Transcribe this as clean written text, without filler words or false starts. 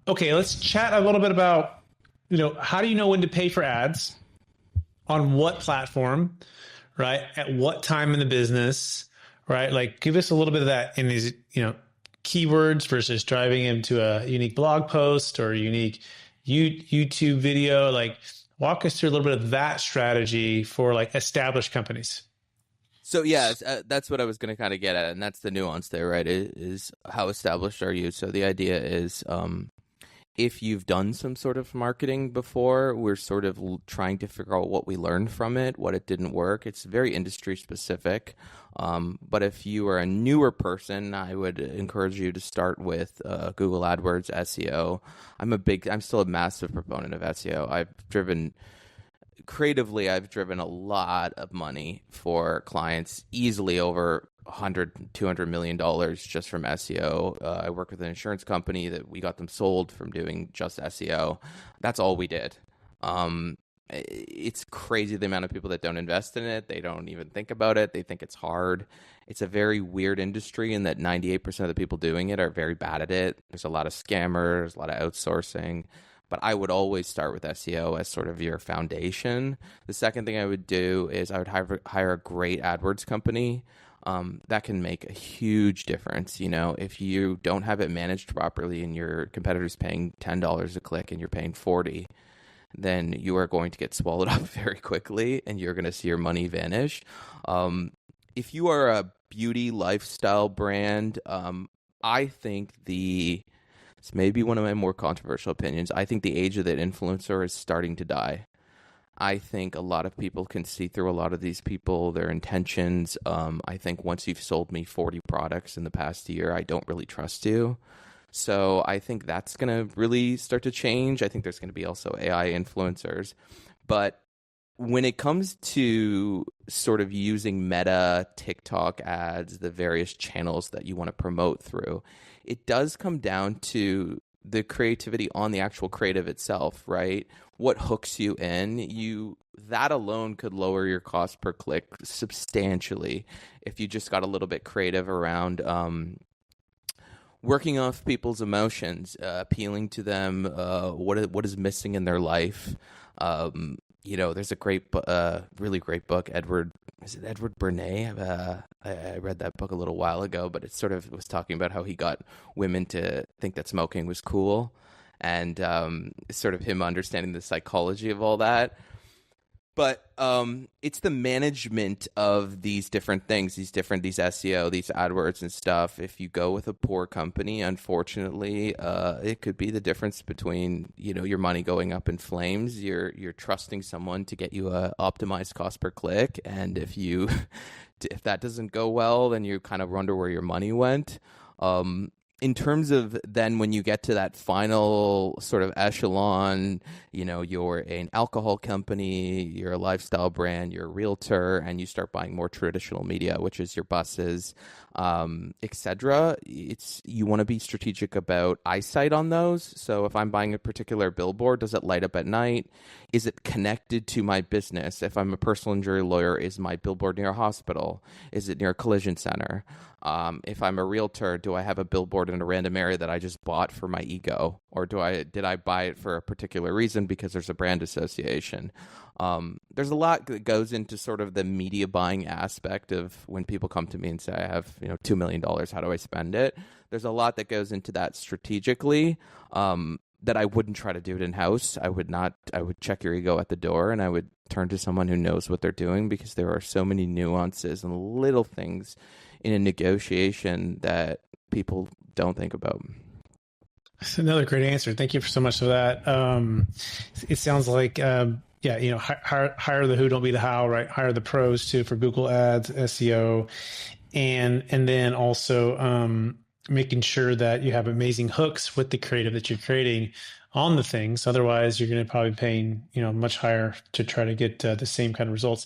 Okay, let's chat a little bit about, how do you know when to pay for ads, on what platform, right? At what time in the business, right? Like give us a little bit of that in these, keywords versus driving into a unique blog post or a unique YouTube video. Like walk us through a little bit of that strategy for like established companies. So yeah, that's what I was going to kind of get at, and that's the nuance there, right? Is how established are you? So the idea is, if you've done some sort of marketing before, we're sort of trying to figure out what we learned from it, what it didn't work. It's very industry specific. But if you are a newer person, I would encourage you to start with Google AdWords, SEO. I'm still a massive proponent of SEO. I've driven a lot of money for clients, easily over 100, $200 million just from SEO. I work with an insurance company that we got them sold from doing just SEO. That's all we did. It's crazy the amount of people that don't invest in it. They don't even think about it. They think it's hard. It's a very weird industry in that 98% of the people doing it are very bad at it. There's a lot of scammers, a lot of outsourcing. But I would always start with SEO as sort of your foundation. The second thing I would do is I would hire a great AdWords company. That can make a huge difference. If you don't have it managed properly and your competitor's paying $10 a click and you're paying 40, then you are going to get swallowed up very quickly and you're going to see your money vanish. If you are a beauty lifestyle brand, I think it's maybe one of my more controversial opinions. I think the age of that influencer is starting to die. I think a lot of people can see through a lot of these people, their intentions. I think once you've sold me 40 products in the past year, I don't really trust you. So I think that's going to really start to change. I think there's going to be also AI influencers. But when it comes to sort of using Meta, TikTok ads, the various channels that you want to promote through, it does come down to the creativity on the actual creative itself, right? What hooks you in? That alone could lower your cost per click substantially if you just got a little bit creative around working off people's emotions, appealing to them, what is missing in their life. There's a really great book, Edward Bernays? I read that book a little while ago, but it sort of was talking about how he got women to think that smoking was cool, and sort of him understanding the psychology of all that. But it's the management of these different things, these SEO, these AdWords and stuff. If you go with a poor company, unfortunately, it could be the difference between your money going up in flames. You're trusting someone to get you a optimized cost per click, and if that doesn't go well, then you kind of wonder where your money went. In terms of then when you get to that final sort of echelon, you're an alcohol company, you're a lifestyle brand, you're a realtor, and you start buying more traditional media, which is your buses, etc. You want to be strategic about eyesight on those. So if I'm buying a particular billboard, does it light up at night? Is it connected to my business? If I'm a personal injury lawyer, is my billboard near a hospital? Is it near a collision center? If I'm a realtor, do I have a billboard in a random area that I just bought for my ego? Or did I buy it for a particular reason because there's a brand association? There's a lot that goes into sort of the media buying aspect of when people come to me and say, I have, $2 million, how do I spend it? There's a lot that goes into that strategically, that I wouldn't try to do it in-house. I would check your ego at the door, and I would turn to someone who knows what they're doing, because there are so many nuances and little things in a negotiation that people don't think about. That's another great answer. Thank you so much for that. It sounds like, hire the who, don't be the how, right? Hire the pros too for Google Ads, SEO, and then also making sure that you have amazing hooks with the creative that you're creating on the things. Otherwise, you're going to probably be paying much higher to try to get the same kind of results.